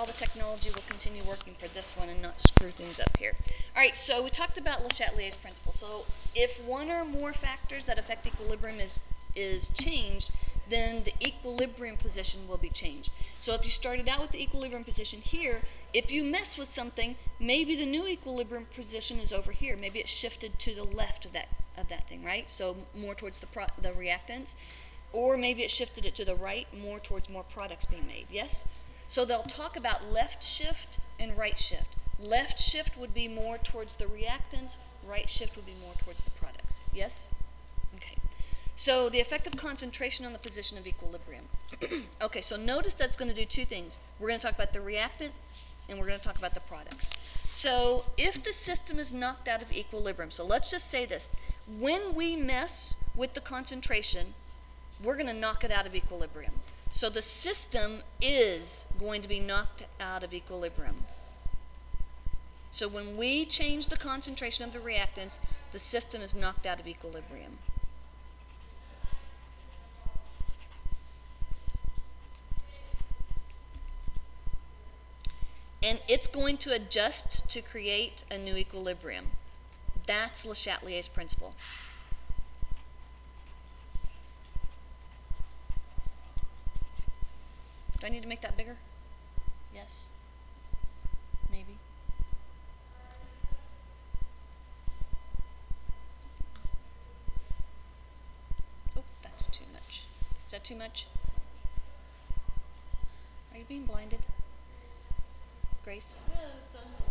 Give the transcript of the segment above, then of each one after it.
all the technology will continue working for this one and not screw things up here. All right, so we talked about Le Chatelier's principle. So if one or more factors that affect equilibrium is changed, then the equilibrium position will be changed. So if you started out with the equilibrium position here, if you mess with something, maybe the new equilibrium position is over here. Maybe it's shifted to the left of that thing, right? So more towards the reactants. Or maybe it shifted it to the right, more towards more products being made, yes? So they'll talk about left shift and right shift. Left shift would be more towards the reactants, right shift would be more towards the products, yes? Okay. So the effective concentration on the position of equilibrium. Okay, so notice that's going to do two things. We're going to talk about the reactant and we're going to talk about the products. So if the system is knocked out of equilibrium, so let's just say this, when we mess with the concentration, we're going to knock it out of equilibrium. So the system is going to be knocked out of equilibrium. So when we change the concentration of the reactants, the system is knocked out of equilibrium. And it's going to adjust to create a new equilibrium. That's Le Chatelier's principle. Do I need to make that bigger? Yes. Maybe. Oh, that's too much. Is that too much? Are you being blinded? Grace? Yeah, the sun's a little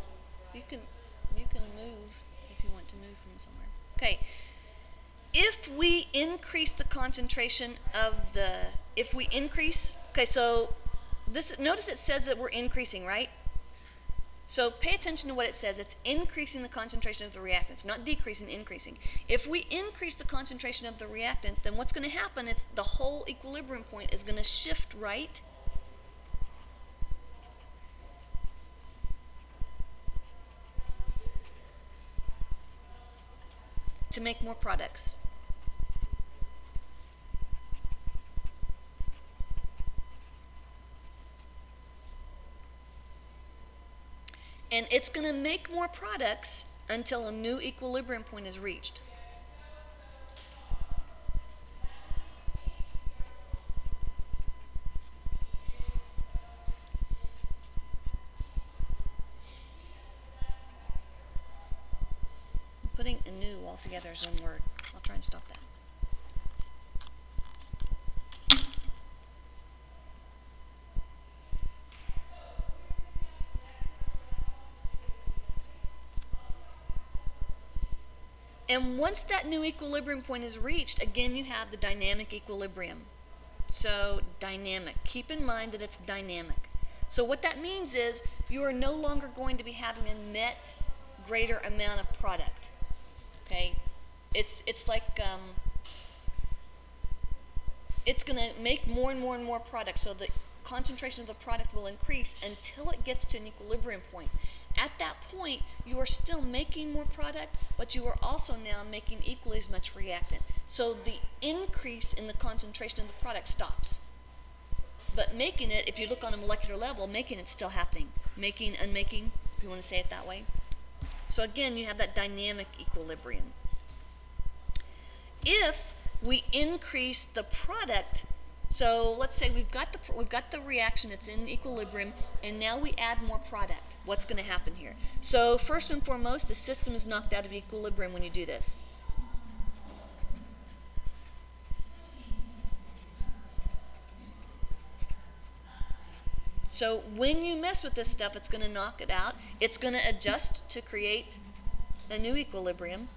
bright. You can move if you want to move from somewhere. Okay. If we increase the concentration of okay, so notice it says that we're increasing, right? So pay attention to what it says. It's increasing the concentration of the reactants, not decreasing, increasing. If we increase the concentration of the reactant, then what's going to happen? It's the whole equilibrium point is going to shift right to make more products. And it's going to make more products until a new equilibrium point is reached. Putting a new all together is one word. I'll try and stop that. And once that new equilibrium point is reached, again you have the dynamic equilibrium. So dynamic. Keep in mind that it's dynamic. So what that means is you are no longer going to be having a net greater amount of product. Okay? It's like it's going to make more and more and more product, so the concentration of the product will increase until it gets to an equilibrium point. At that point, you are still making more product, but you are also now making equally as much reactant. So the increase in the concentration of the product stops. But making it, if you look on a molecular level, making it's still happening. Making, unmaking, if you want to say it that way. So again, you have that dynamic equilibrium. If we increase the product, so let's say we've got the reaction, it's in equilibrium, and now we add more product. What's going to happen here? So first and foremost, the system is knocked out of equilibrium when you do this. So when you mess with this stuff, it's going to knock it out. It's going to adjust to create a new equilibrium.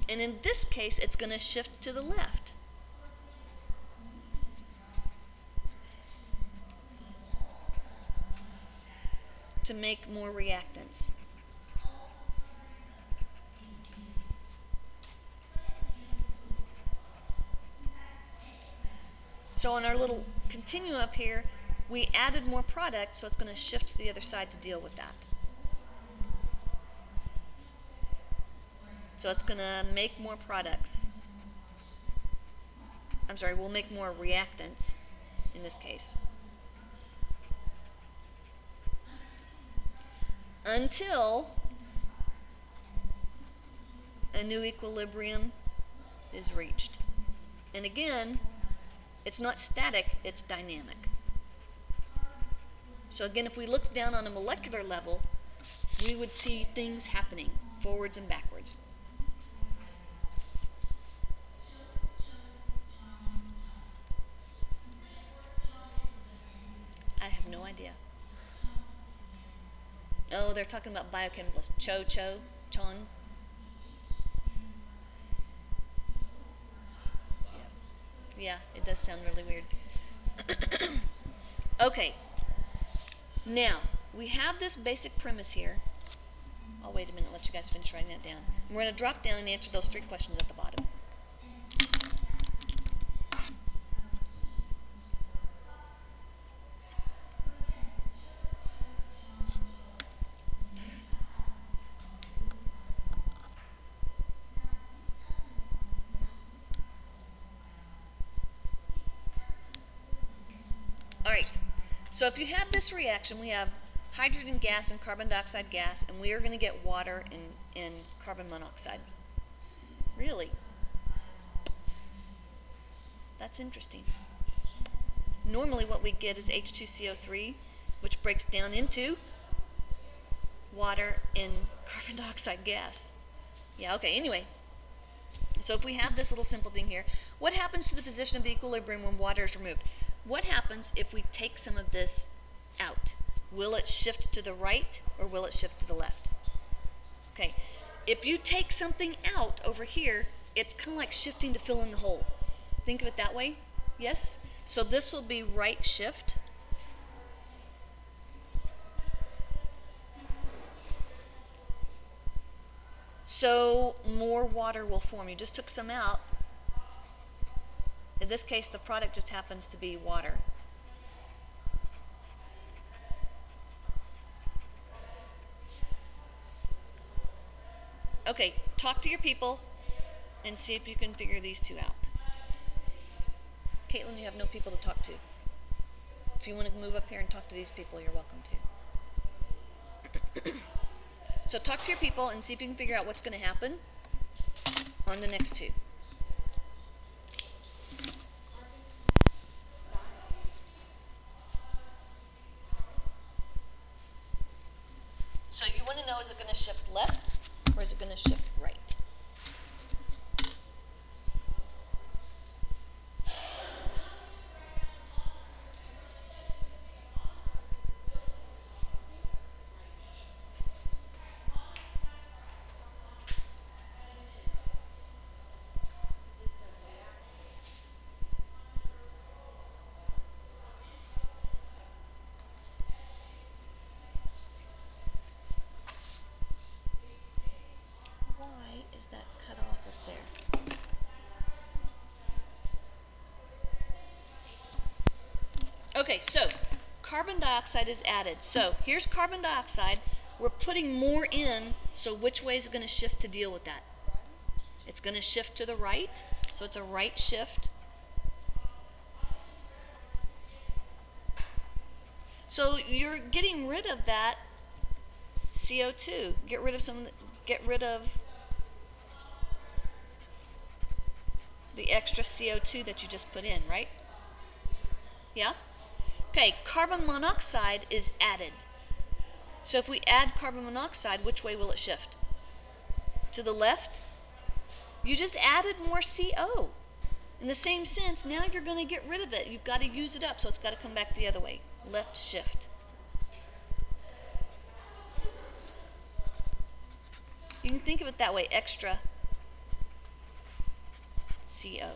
And in this case, it's going to shift to the left. To make more reactants. So on our little continuum up here, we added more product, so it's going to shift to the other side to deal with that. So it's going to make more products. I'm sorry, we'll make more reactants in this case. Until a new equilibrium is reached. And again, it's not static, it's dynamic. So again, if we looked down on a molecular level, we would see things happening forwards and backwards. I have no idea. Oh, they're talking about biochemicals. Chon. Yeah, it does sound really weird. Okay. Now, we have this basic premise here. I'll wait a minute, let you guys finish writing that down. And we're going to drop down and answer those 3 questions at the bottom. All right, so if you have this reaction, we have hydrogen gas and carbon dioxide gas, and we are going to get water and carbon monoxide. Really? That's interesting. Normally what we get is H2CO3, which breaks down into water and carbon dioxide gas. Yeah, okay, anyway. So if we have this little simple thing here, what happens to the position of the equilibrium when water is removed? What happens if we take some of this out? Will it shift to the right or will it shift to the left? Okay, if you take something out over here, it's kind of like shifting to fill in the hole. Think of it that way? Yes? So this will be right shift. So more water will form. You just took some out. In this case, the product just happens to be water. Okay, talk to your people and see if you can figure these 2 out. Caitlin, you have no people to talk to. If you want to move up here and talk to these people, you're welcome to. So talk to your people and see if you can figure out what's going to happen on the next 2. So you want to know, is it going to shift left or is it going to shift right? Why is that cut off up there? Okay, so carbon dioxide is added. So here's carbon dioxide. We're putting more in, so which way is it going to shift to deal with that? It's going to shift to the right, so it's a right shift. So you're getting rid of that CO2. Get rid of the extra CO2 that you just put in, right? Yeah? Okay, carbon monoxide is added. So if we add carbon monoxide, which way will it shift? To the left? You just added more CO. In the same sense, now you're going to get rid of it. You've got to use it up, so it's got to come back the other way. Left shift. You can think of it that way, extra CO.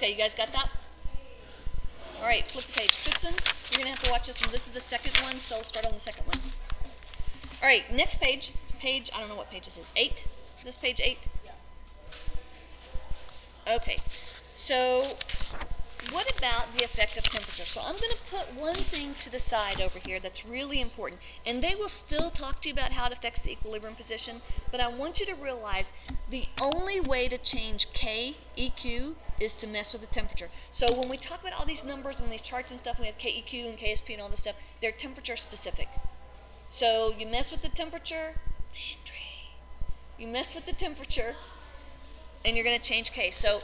Okay, you guys got that? All right, flip the page. Tristan, you're going to have to watch this one. This is the second one, so start on the second one. All right, next page. I don't know what page this is. 8? This page 8? Okay, so what about the effect of temperature? So I'm going to put one thing to the side over here that's really important, and they will still talk to you about how it affects the equilibrium position, but I want you to realize the only way to change K, EQ, is to mess with the temperature. So when we talk about all these numbers and these charts and stuff, we have KEQ and KSP and all this stuff, they're temperature specific. So you mess with the temperature, you mess with the temperature, and you're going to change K. So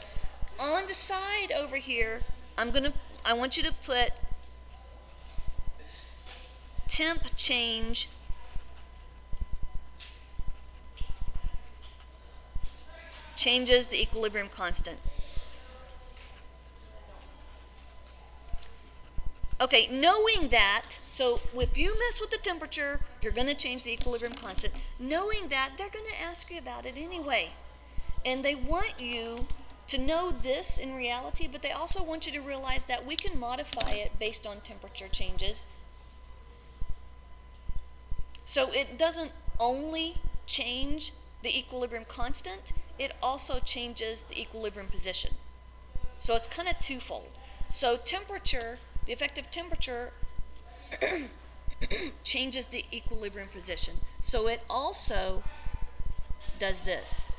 on the side over here, I want you to put temp change changes the equilibrium constant. Okay, knowing that, so if you mess with the temperature, you're going to change the equilibrium constant. Knowing that, they're going to ask you about it anyway. And they want you to know this in reality, but they also want you to realize that we can modify it based on temperature changes. So it doesn't only change the equilibrium constant, it also changes the equilibrium position. So it's kind of twofold. So temperature, the effective temperature changes the equilibrium position. So it also does this.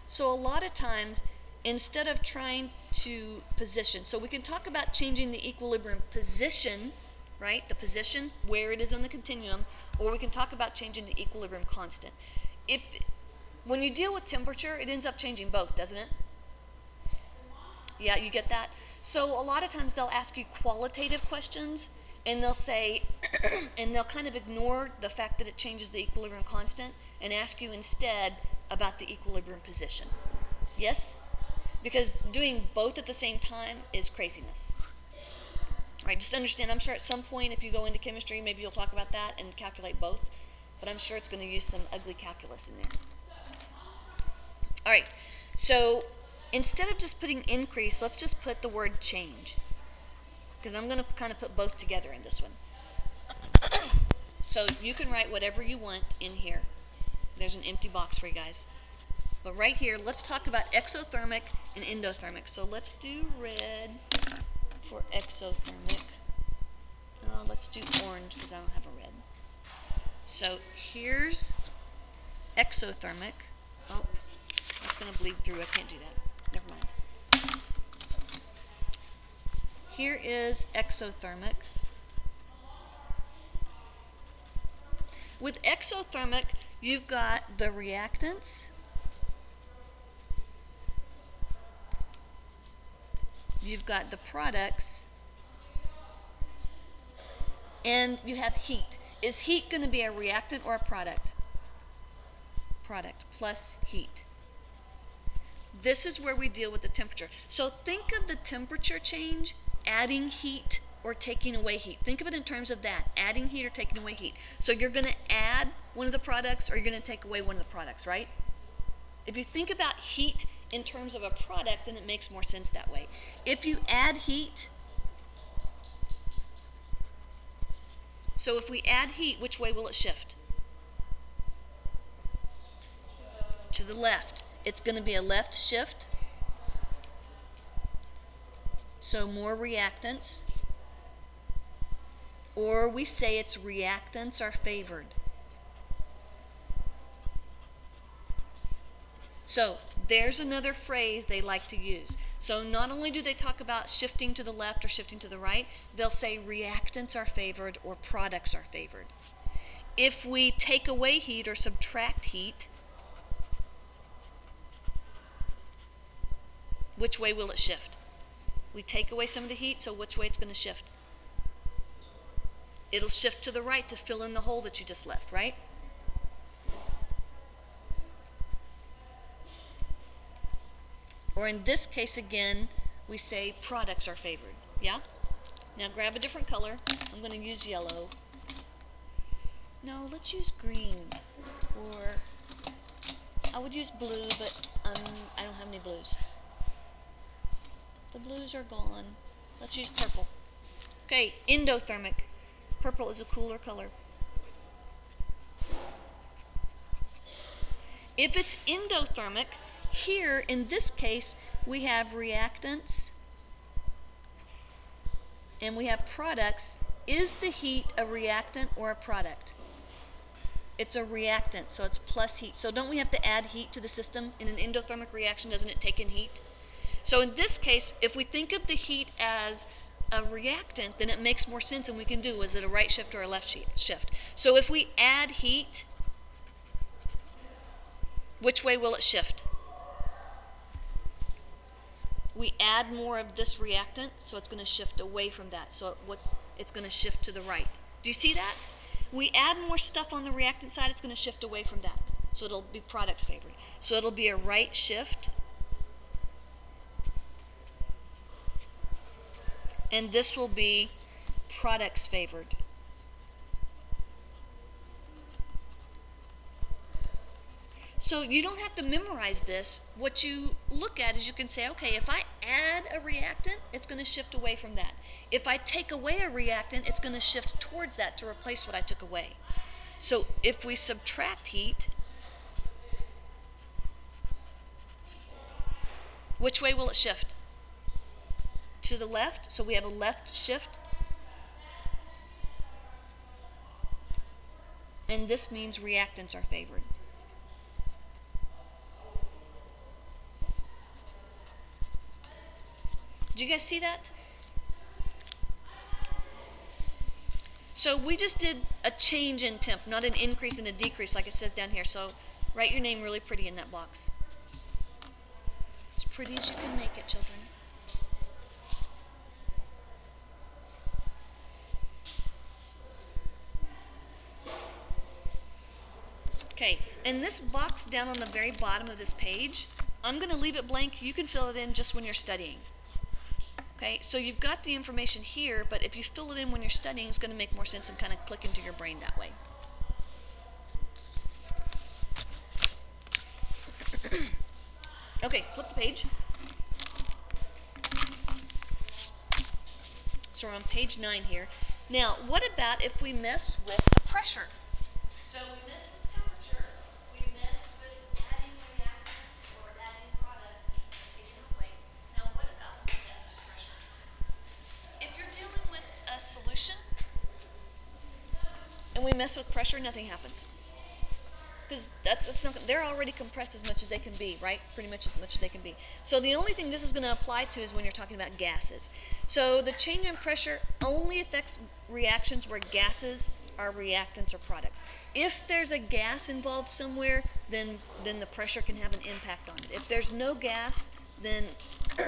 So a lot of times, instead of trying to position, so we can talk about changing the equilibrium position, right? The position, where it is on the continuum, or we can talk about changing the equilibrium constant. When you deal with temperature, it ends up changing both, doesn't it? Yeah, you get that? So a lot of times they'll ask you qualitative questions, and they'll say, and they'll kind of ignore the fact that it changes the equilibrium constant and ask you instead about the equilibrium position. Yes? Because doing both at the same time is craziness. All right, just understand, I'm sure at some point if you go into chemistry, maybe you'll talk about that and calculate both, but I'm sure it's going to use some ugly calculus in there. All right, so instead of just putting increase, let's just put the word change, because I'm going to kind of put both together in this one. So you can write whatever you want in here. There's an empty box for you guys. But right here, let's talk about exothermic and endothermic. So let's do red for exothermic. Let's do orange because I don't have a red. So here's exothermic. Oh, that's going to bleed through. I can't do that. Never mind. Here is exothermic. With exothermic, you've got the reactants, you've got the products, and you have heat. Is heat going to be a reactant or a product? Product plus heat. This is where we deal with the temperature. So think of the temperature change, adding heat or taking away heat. Think of it in terms of that, adding heat or taking away heat. So you're going to add one of the products or you're going to take away one of the products, right? If you think about heat in terms of a product, then it makes more sense that way. If you add heat, so if we add heat, which way will it shift? To the left. It's going to be a left shift. So more reactants. Or we say its reactants are favored. So there's another phrase they like to use. So not only do they talk about shifting to the left or shifting to the right, they'll say reactants are favored or products are favored. If we take away heat or subtract heat, which way will it shift? We take away some of the heat, so which way it's going to shift? It'll shift to the right to fill in the hole that you just left, right? Or in this case again, we say products are favored. Yeah? Now grab a different color. I'm going to use yellow. No, let's use green. Or I would use blue, but I don't have any blues. The blues are gone. Let's use purple. Okay, endothermic. Purple is a cooler color. If it's endothermic, here in this case we have reactants and we have products. Is the heat a reactant or a product? It's a reactant, so it's plus heat. So don't we have to add heat to the system? In an endothermic reaction, doesn't it take in heat? So in this case, if we think of the heat as a reactant, then it makes more sense, and we can do, is it a right shift or a left shift? So if we add heat, which way will it shift? We add more of this reactant, so it's going to shift away from that. So it's going to shift to the right. Do you see that? We add more stuff on the reactant side, it's going to shift away from that. So it'll be products favored. So it'll be a right shift. And this will be products favored. So you don't have to memorize this. What you look at is you can say, okay, if I add a reactant, it's going to shift away from that. If I take away a reactant, it's going to shift towards that to replace what I took away. So if we subtract heat, which way will it shift? To the left, so we have a left shift. And this means reactants are favored. Do you guys see that? So we just did a change in temp, not an increase and a decrease like it says down here. So write your name really pretty in that box. As pretty as you can make it, children. Okay, and this box down on the very bottom of this page, I'm going to leave it blank. You can fill it in just when you're studying. Okay, so you've got the information here, but if you fill it in when you're studying, it's going to make more sense and kind of click into your brain that way. Okay, flip the page. So we're on page 9 here. Now, what about if we mess with the pressure? So we mess with temperature, we mess with adding reactants or adding products, taking away. Now, what about when we mess with pressure? If you're dealing with a solution and we mess with pressure, nothing happens. Because that's not, they're already compressed as much as they can be, right? Pretty much as much as they can be. So the only thing this is going to apply to is when you're talking about gases. So the change in pressure only affects reactions where gases are reactants or products. If there's a gas involved somewhere, then the pressure can have an impact on it. If there's no gas, then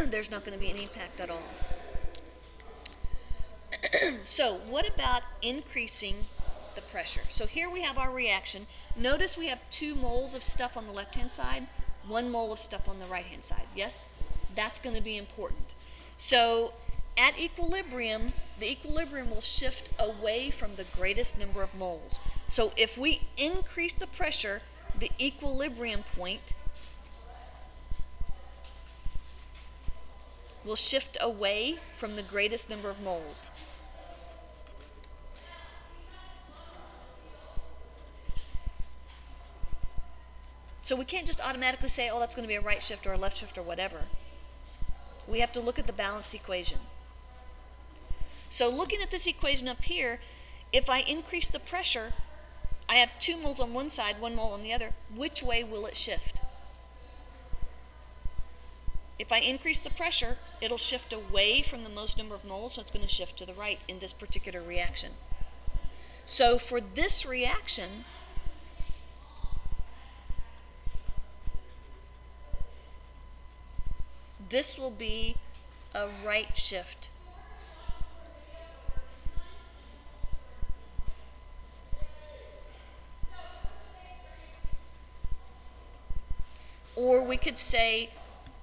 there's not going to be any impact at all. So what about increasing the pressure? So here we have our reaction. Notice we have 2 moles of stuff on the left-hand side, 1 mole of stuff on the right-hand side. Yes? That's going to be important. So at equilibrium, the equilibrium will shift away from the greatest number of moles. So if we increase the pressure, the equilibrium point will shift away from the greatest number of moles. So we can't just automatically say, oh, that's going to be a right shift or a left shift or whatever. We have to look at the balanced equation. So looking at this equation up here, if I increase the pressure, I have 2 moles on one side, 1 mole on the other. Which way will it shift? If I increase the pressure, it'll shift away from the most number of moles, so it's going to shift to the right in this particular reaction. So for this reaction, this will be a right shift. Or we could say,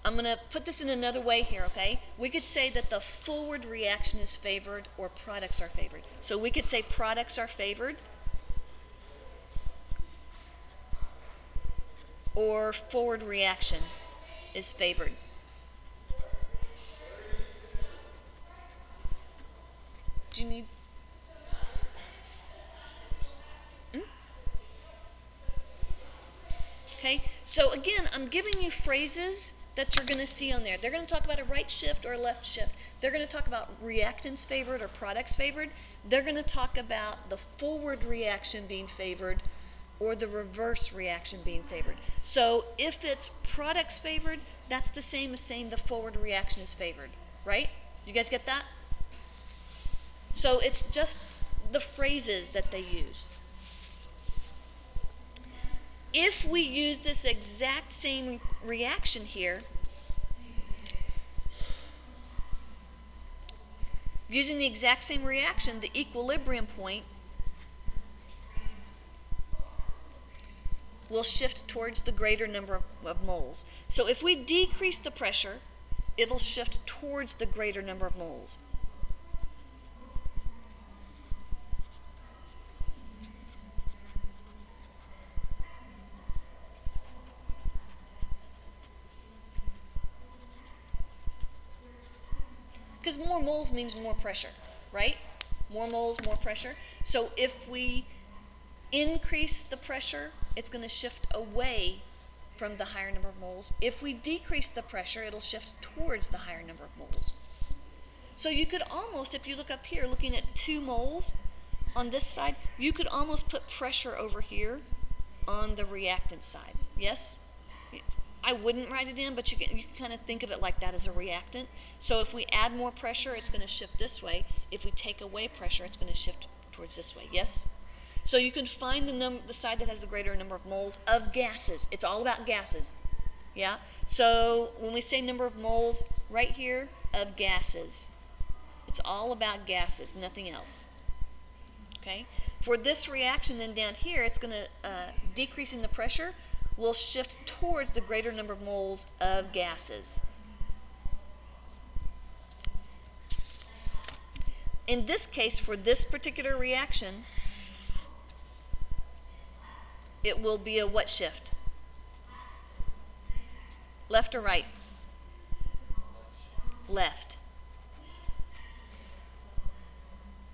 I'm going to put this in another way here, okay? We could say that the forward reaction is favored or products are favored. So we could say products are favored or forward reaction is favored. you need? Okay, so again, I'm giving you phrases that you're going to see on there. They're going to talk about a right shift or a left shift. They're going to talk about reactants favored or products favored. They're going to talk about the forward reaction being favored or the reverse reaction being favored. So if it's products favored, that's the same as saying the forward reaction is favored, right? You guys get that? So it's just the phrases that they use. If we use this exact same reaction here, using the exact same reaction, the equilibrium point will shift towards the greater number of moles. So if we decrease the pressure, it'll shift towards the greater number of moles. Because more moles means more pressure, right? More moles, more pressure. So if we increase the pressure, it's going to shift away from the higher number of moles. If we decrease the pressure, it'll shift towards the higher number of moles. So you could almost, if you look up here, looking at 2 moles on this side, you could almost put pressure over here on the reactant side. Yes? I wouldn't write it in, but you can kind of think of it like that as a reactant. So if we add more pressure, it's going to shift this way. If we take away pressure, it's going to shift towards this way. Yes? So you can find the side that has the greater number of moles of gases. It's all about gases. Yeah? So when we say number of moles, right here, of gases. It's all about gases, nothing else. Okay? For this reaction then down here, it's going to, decreasing the pressure, will shift towards the greater number of moles of gases. In this case, for this particular reaction, it will be a what shift? Left or right? Left.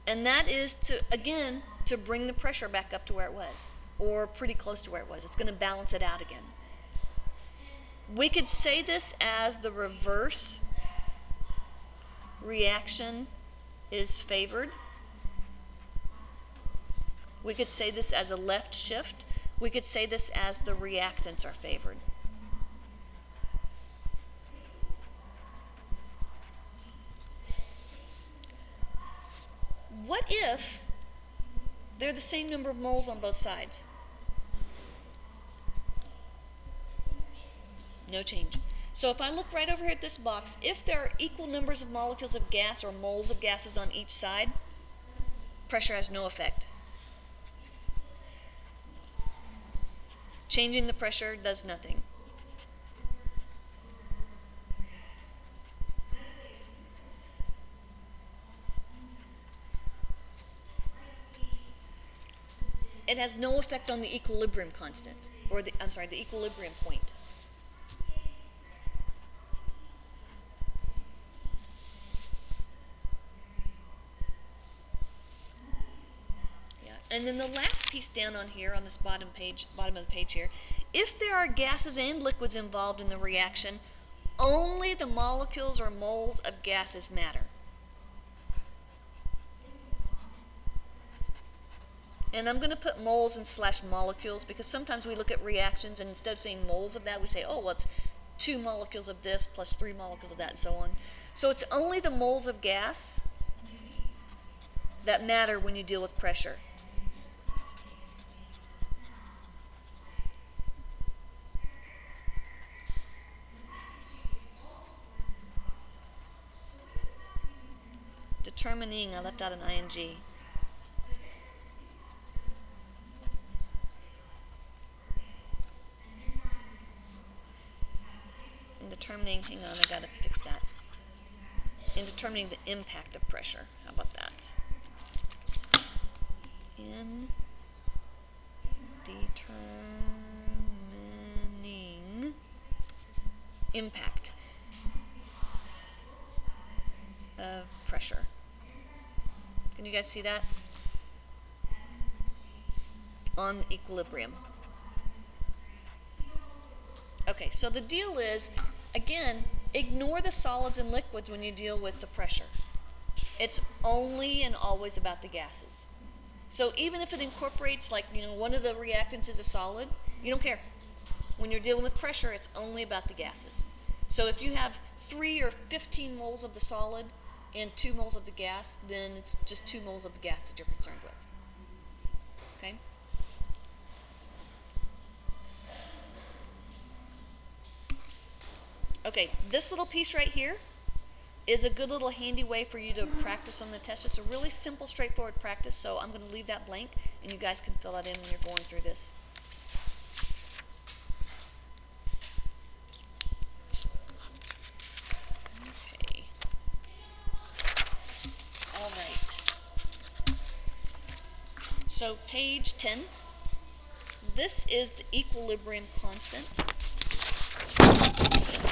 And that is to, again, to bring the pressure back up to where it was, or pretty close to where it was. It's going to balance it out again. We could say this as the reverse reaction is favored. We could say this as a left shift. We could say this as the reactants are favored. What if they're the same number of moles on both sides? No change. So if I look right over here at this box, if there are equal numbers of molecules of gas or moles of gases on each side, pressure has no effect. Changing the pressure does nothing. It has no effect on the equilibrium constant, or the equilibrium point. Yeah, and then the last piece down on here, on this bottom of the page here, if there are gases and liquids involved in the reaction, only the molecules or moles of gases matter. And I'm going to put moles and slash molecules because sometimes we look at reactions and instead of saying moles of that, we say, oh, well, it's 2 molecules of this plus 3 molecules of that and so on. So it's only the moles of gas that matter when you deal with pressure. Determining, I left out an ing. Determining, hang on, I gotta fix that. In determining the impact of pressure. How about that? In determining impact of pressure. Can you guys see that? On equilibrium. Okay, so the deal is, again, ignore the solids and liquids when you deal with the pressure. It's only and always about the gases. So even if it incorporates, like, one of the reactants is a solid, you don't care. When you're dealing with pressure, it's only about the gases. So if you have 3 or 15 moles of the solid and 2 moles of the gas, then it's just 2 moles of the gas that you're concerned with. Okay? Okay, this little piece right here is a good little handy way for you to practice on the test. Just a really simple, straightforward practice. So I'm going to leave that blank, and you guys can fill that in when you're going through this. Okay. All right. So page 10. This is the equilibrium constant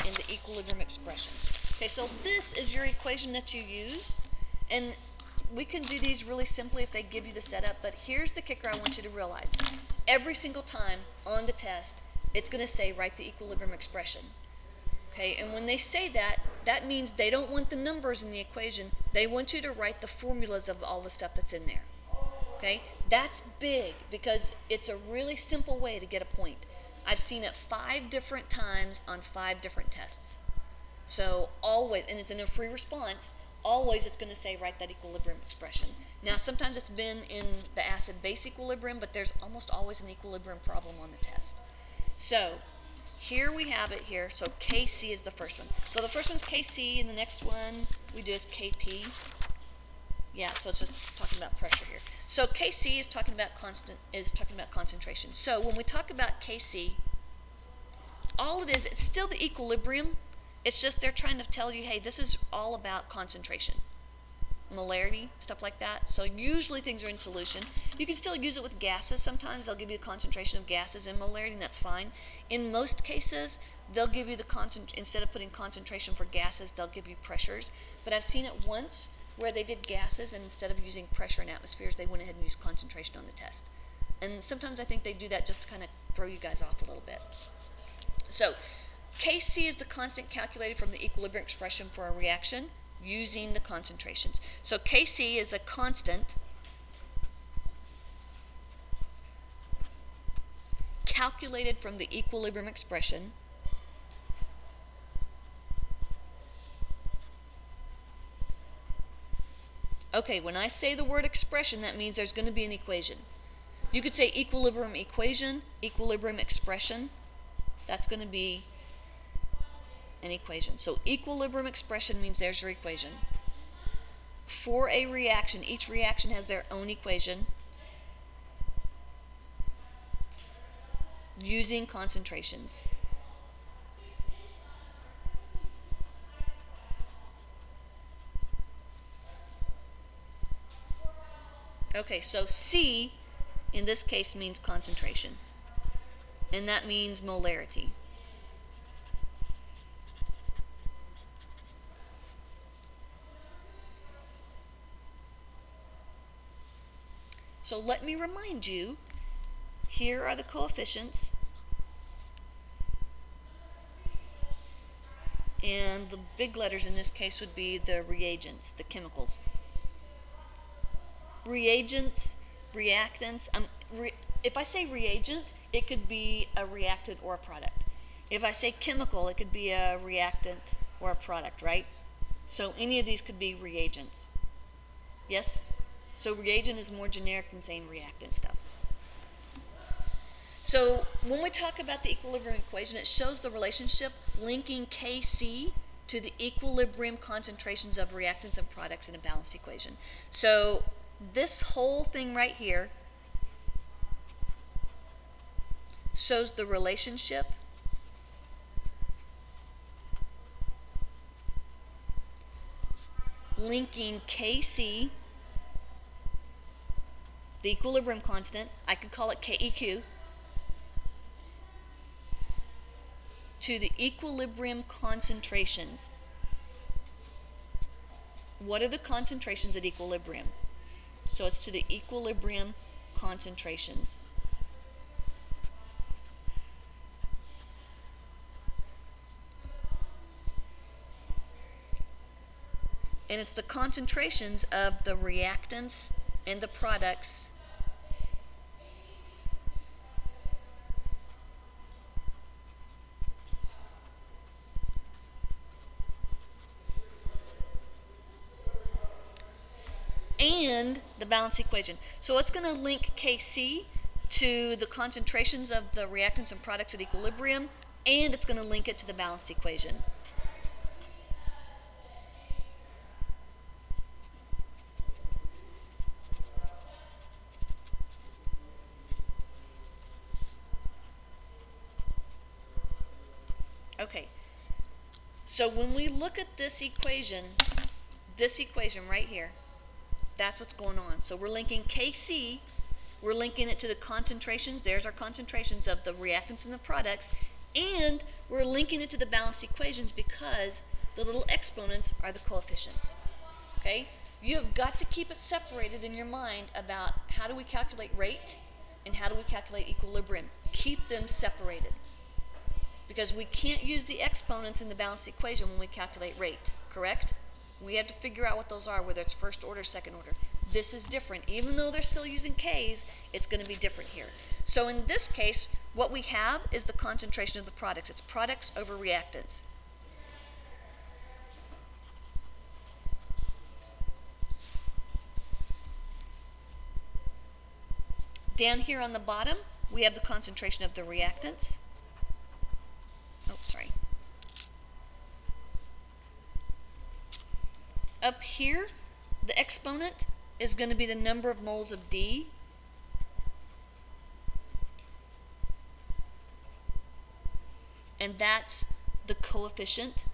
in the equilibrium expression. Okay, so this is your equation that you use, and we can do these really simply if they give you the setup, but here's the kicker I want you to realize. Every single time on the test, it's going to say write the equilibrium expression. Okay, and when they say that, that means they don't want the numbers in the equation. They want you to write the formulas of all the stuff that's in there. Okay, that's big because it's a really simple way to get a point. I've seen it 5 different times on 5 different tests. So always, and it's in a free response, always it's going to say write that equilibrium expression. Now sometimes it's been in the acid-base equilibrium, but there's almost always an equilibrium problem on the test. So here we have it here. So Kc is the first one. So the first one's Kc, and the next one we do is Kp. Yeah, so it's just talking about pressure here. So Kc is talking about concentration. So when we talk about Kc, all it is, it's still the equilibrium. It's just they're trying to tell you, hey, this is all about concentration, molarity, stuff like that. So usually things are in solution. You can still use it with gases. Sometimes they'll give you a concentration of gases in molarity, and that's fine. In most cases, they'll give you instead of putting concentration for gases, they'll give you pressures. But I've seen it once where they did gases, and instead of using pressure in atmospheres, they went ahead and used concentration on the test. And sometimes I think they do that just to kind of throw you guys off a little bit. So Kc is the constant calculated from the equilibrium expression for a reaction using the concentrations. So Kc is a constant calculated from the equilibrium expression Okay, when I say the word expression, that means there's going to be an equation. You could say equilibrium equation, equilibrium expression. That's going to be an equation. So equilibrium expression means there's your equation. For a reaction, each reaction has their own equation using concentrations. Okay, so C in this case means concentration, and that means molarity. So let me remind you, here are the coefficients, and the big letters in this case would be the reagents, the chemicals. Reagents, reactants, if I say reagent, it could be a reactant or a product. If I say chemical, it could be a reactant or a product, right? So any of these could be reagents. Yes? So reagent is more generic than saying reactant stuff. So when we talk about the equilibrium equation, it shows the relationship linking Kc to the equilibrium concentrations of reactants and products in a balanced equation. So this whole thing right here shows the relationship linking Kc, the equilibrium constant, I could call it KEQ, to the equilibrium concentrations. What are the concentrations at equilibrium? So it's to the equilibrium concentrations. And it's the concentrations of the reactants and the products and the balance equation. So it's going to link Kc to the concentrations of the reactants and products at equilibrium, and it's going to link it to the balance equation. Okay, so when we look at this equation right here, that's what's going on. So we're linking Kc, we're linking it to the concentrations, there's our concentrations of the reactants and the products, and we're linking it to the balance equations because the little exponents are the coefficients. Okay? You have got to keep it separated in your mind about how do we calculate rate and how do we calculate equilibrium. Keep them separated, because we can't use the exponents in the balance equation when we calculate rate, correct? We have to figure out what those are, whether it's first order, second order. This is different. Even though they're still using K's, it's going to be different here. So in this case, what we have is the concentration of the products. It's products over reactants. Down here on the bottom, we have the concentration of the reactants. Oh, sorry. Up here, the exponent is going to be the number of moles of D. And that's the coefficient.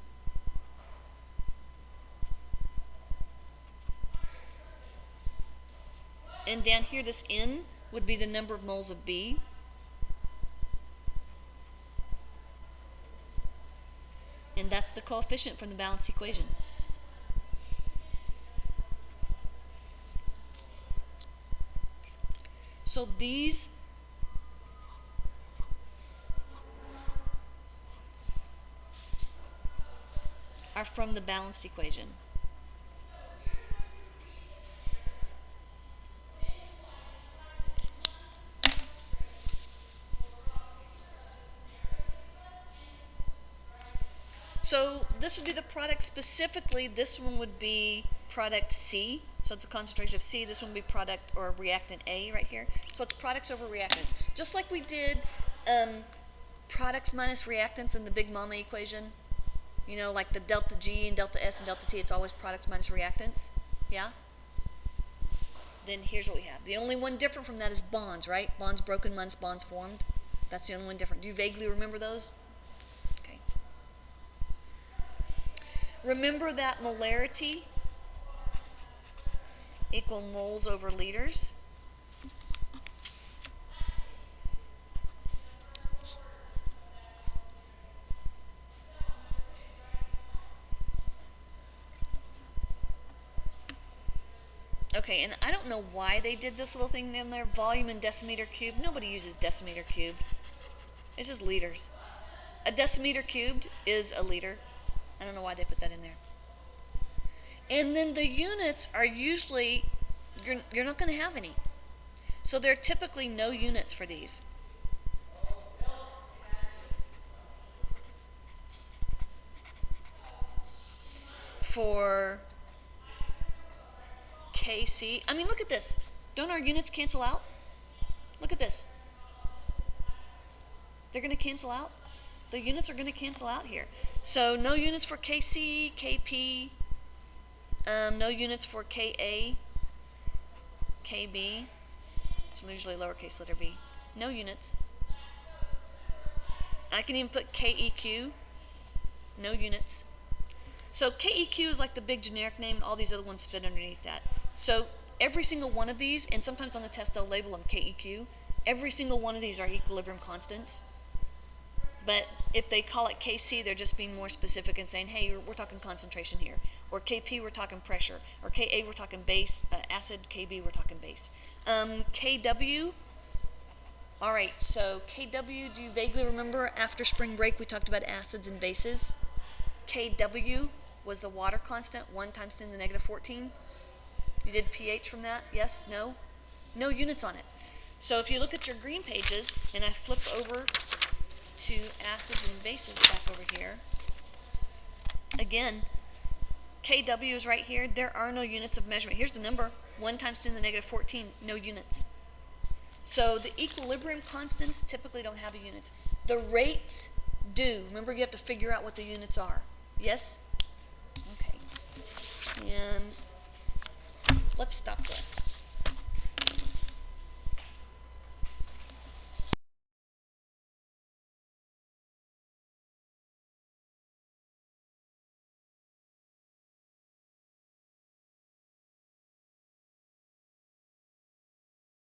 And down here, this N would be the number of moles of B. And that's the coefficient from the balance equation. So these are from the balanced equation. So this would be the product specifically. This one would be product C. So it's a concentration of C. This one would be product or reactant A right here. So it's products over reactants. Just like we did products minus reactants in the Big Mama equation. You know, like the delta G and delta S and delta T, it's always products minus reactants. Yeah? Then here's what we have. The only one different from that is bonds, right? Bonds broken minus bonds formed. That's the only one different. Do you vaguely remember those? Okay. Remember that molarity equal moles over liters. Okay, and I don't know why they did this little thing in there, volume in decimeter cubed. Nobody uses decimeter cubed. It's just liters. A decimeter cubed is a liter. I don't know why they put that in there. And then the units are usually, you're not going to have any. So there are typically no units for these. For Kc, I mean, look at this. Don't our units cancel out? Look at this. They're going to cancel out. The units are going to cancel out here. So no units for Kc, Kp, no units for Ka, Kb. It's usually lowercase letter b. No units. I can even put Keq. No units. So Keq is like the big generic name. All these other ones fit underneath that. So every single one of these, and sometimes on the test they'll label them Keq, every single one of these are equilibrium constants. But if they call it Kc, they're just being more specific and saying, hey, we're talking concentration here. or Kp we're talking pressure, or Ka we're talking base, acid, Kb we're talking base. Kw, all right, so Kw, do you vaguely remember after spring break we talked about acids and bases? Kw was the water constant, 1 times 10 to the negative 14. You did pH from that? Yes? No? No units on it. So if you look at your green pages, and I flip over to acids and bases back over here, again, Kw is right here. There are no units of measurement. Here's the number, 1 times 10 to the negative 14, no units. So the equilibrium constants typically don't have units. The rates do. Remember, you have to figure out what the units are. Yes? Okay. And let's stop there.